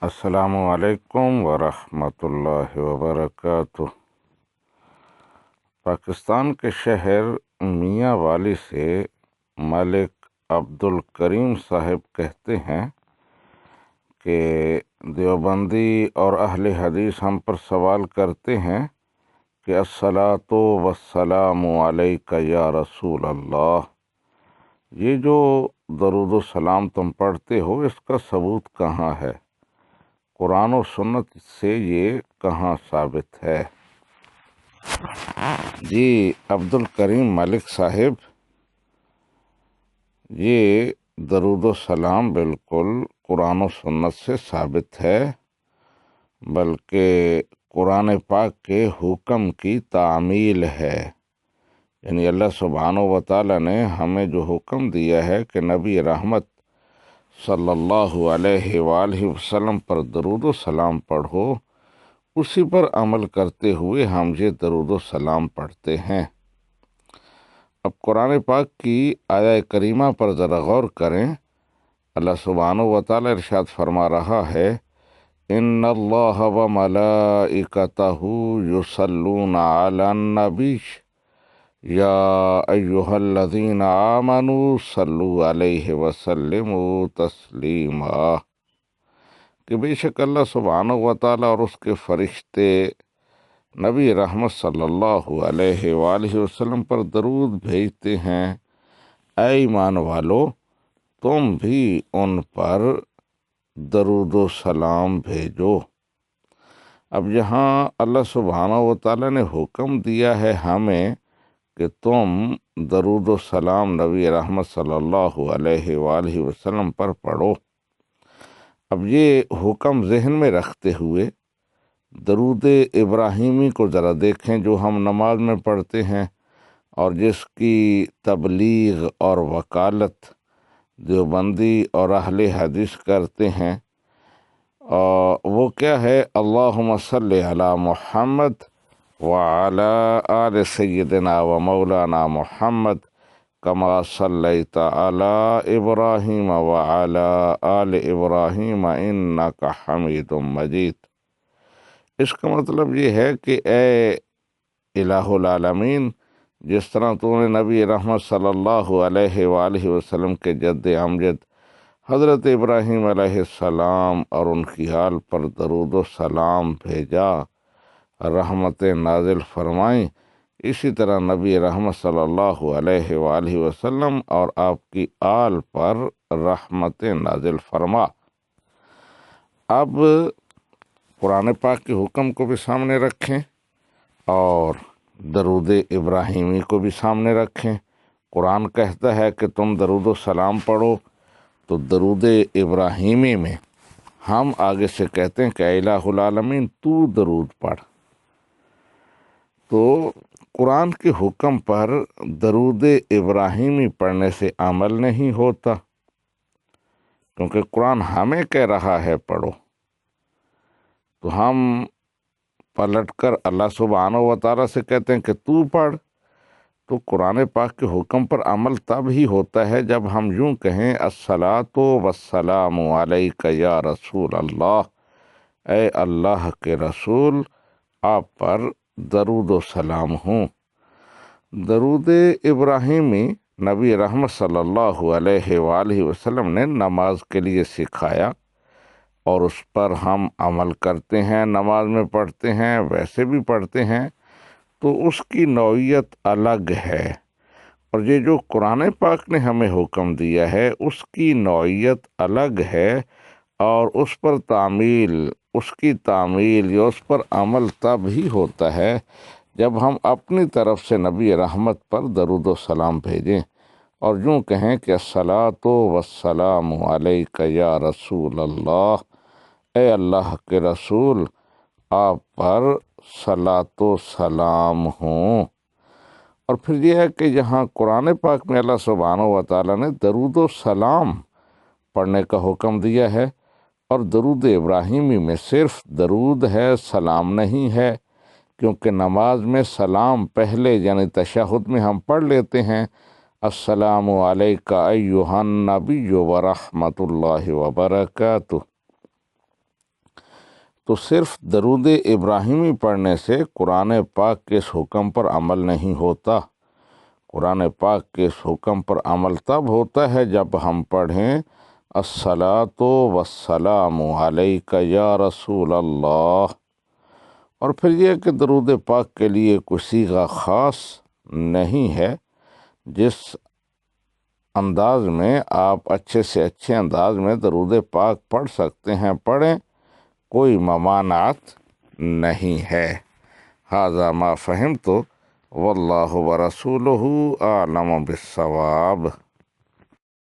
السلام علیکم ورحمۃ اللہ وبرکاتہ۔ پاکستان کے شہر میاں والی سے ملک عبد الکریم صاحب کہتے ہیں کہ دیوبندی اور اہل حدیث ہم پر سوال کرتے ہیں کہ الصلاۃ والسلام علیک یا رسول اللہ، یہ جو درود و سلام تم پڑھتے ہو اس کا ثبوت کہاں ہے؟ قرآن و سنت سے یہ کہاں ثابت ہے؟ جی عبد الکریم ملک صاحب، یہ درود و سلام بالکل قرآن و سنت سے ثابت ہے، بلکہ قرآن پاک کے حکم کی تعمیل ہے۔ یعنی اللہ سبحانہ و تعالیٰ نے ہمیں جو حکم دیا ہے کہ نبی رحمت صلی اللہ علیہ وآلہ وسلم پر درود و سلام پڑھو، اسی پر عمل کرتے ہوئے ہم یہ درود و سلام پڑھتے ہیں۔ اب قرآن پاک کی آیہ کریمہ پر ذرا غور کریں۔ اللہ سبحانہ و تعالیٰ ارشاد فرما رہا ہے، ان اللہ وملائکتہ یصلون علی النبی یا ایہا الذین آمنوا صلوا علیہ وسلموا تسلیما، کہ بے شک اللہ سبحانہ و تعالیٰ اور اس کے فرشتے نبی رحمت صلی اللہ علیہ وآلہ وسلم پر درود بھیجتے ہیں۔ اے ایمان والو، تم بھی ان پر درود و سلام بھیجو۔ اب یہاں اللہ سبحانہ و تعالیٰ نے حکم دیا ہے ہمیں کہ تم درود و سلام نبی رحمت صلی اللہ علیہ وآلہ وسلم پر پڑھو۔ اب یہ حکم ذہن میں رکھتے ہوئے درود ابراہیمی کو ذرا دیکھیں جو ہم نماز میں پڑھتے ہیں اور جس کی تبلیغ اور وکالت دیوبندی اور اہل حدیث کرتے ہیں، اور وہ کیا ہے؟ اللہم صلی علی محمد وعلی آل سیدنا و مولانا محمد کما صلیت علی ابراہیم وعلی آل ابراہیم انک حمید مجید۔ اس کا مطلب یہ ہے کہ اے الہ العالمین، جس طرح تو نے نبی رحمت صلی اللہ علیہ وآلہ وسلم کے جد امجد حضرت ابراہیم علیہ السلام اور ان کی آل پر درود و سلام بھیجا، رحمت نازل فرمائیں، اسی طرح نبی رحمت صلی اللہ علیہ وآلہ وسلم اور آپ کی آل پر رحمت نازل فرما۔ اب قرآن پاک کے حکم کو بھی سامنے رکھیں اور درود ابراہیمی کو بھی سامنے رکھیں۔ قرآن کہتا ہے کہ تم درود و سلام پڑھو، تو درود ابراہیمی میں ہم آگے سے کہتے ہیں کہ اے الہ العالمین تو درود پڑھ۔ تو قرآن کے حکم پر درود ابراہیمی پڑھنے سے عمل نہیں ہوتا، کیونکہ قرآن ہمیں کہہ رہا ہے پڑھو، تو ہم پلٹ کر اللہ سبحانہ و تعالیٰ سے کہتے ہیں کہ تو پڑھ۔ تو قرآن پاک کے حکم پر عمل تب ہی ہوتا ہے جب ہم یوں کہیں الصلاۃ والسلام علیک یا رسول اللہ، اے اللہ کے رسول، آپ پر درود و سلام ہوں۔ درود ابراہیمی نبی رحمت صلی اللہ علیہ وآلہ وسلم نے نماز کے لیے سکھایا اور اس پر ہم عمل کرتے ہیں، نماز میں پڑھتے ہیں، ویسے بھی پڑھتے ہیں، تو اس کی نوعیت الگ ہے۔ اور یہ جو قرآن پاک نے ہمیں حکم دیا ہے اس کی نوعیت الگ ہے، اور اس پر اس کی تعمیل یا اس پر عمل تب ہی ہوتا ہے جب ہم اپنی طرف سے نبی رحمت پر درود و سلام بھیجیں اور یوں کہیں کہ الصلاۃ والسلام علیک یا رسول اللہ، اے اللہ کے رسول، آپ پر صلاۃ و سلام ہوں۔ اور پھر یہ ہے کہ یہاں قرآن پاک میں اللہ سبحانہ و تعالیٰ نے درود و سلام پڑھنے کا حکم دیا ہے، اور درود ابراہیمی میں صرف درود ہے، سلام نہیں ہے، کیونکہ نماز میں سلام پہلے یعنی تشہد میں ہم پڑھ لیتے ہیں السلام علیک ایہا النبی ورحمۃ اللہ وبرکاتہ، تو صرف درود ابراہیمی پڑھنے سے قرآن پاک کے اس حکم پر عمل نہیں ہوتا۔ قرآن پاک کے اس حکم پر عمل تب ہوتا ہے جب ہم پڑھیں الصلاۃ والسلام علیک یا رسول اللہ، اور پھر یہ کہ درود پاک کے لیے کوئی صیغہ خاص نہیں ہے، جس انداز میں آپ اچھے سے اچھے انداز میں درود پاک پڑھ سکتے ہیں پڑھیں، کوئی ممانعت نہیں ہے۔ ھذا ما فہمت واللہ ورسولہ اعلم بالصواب۔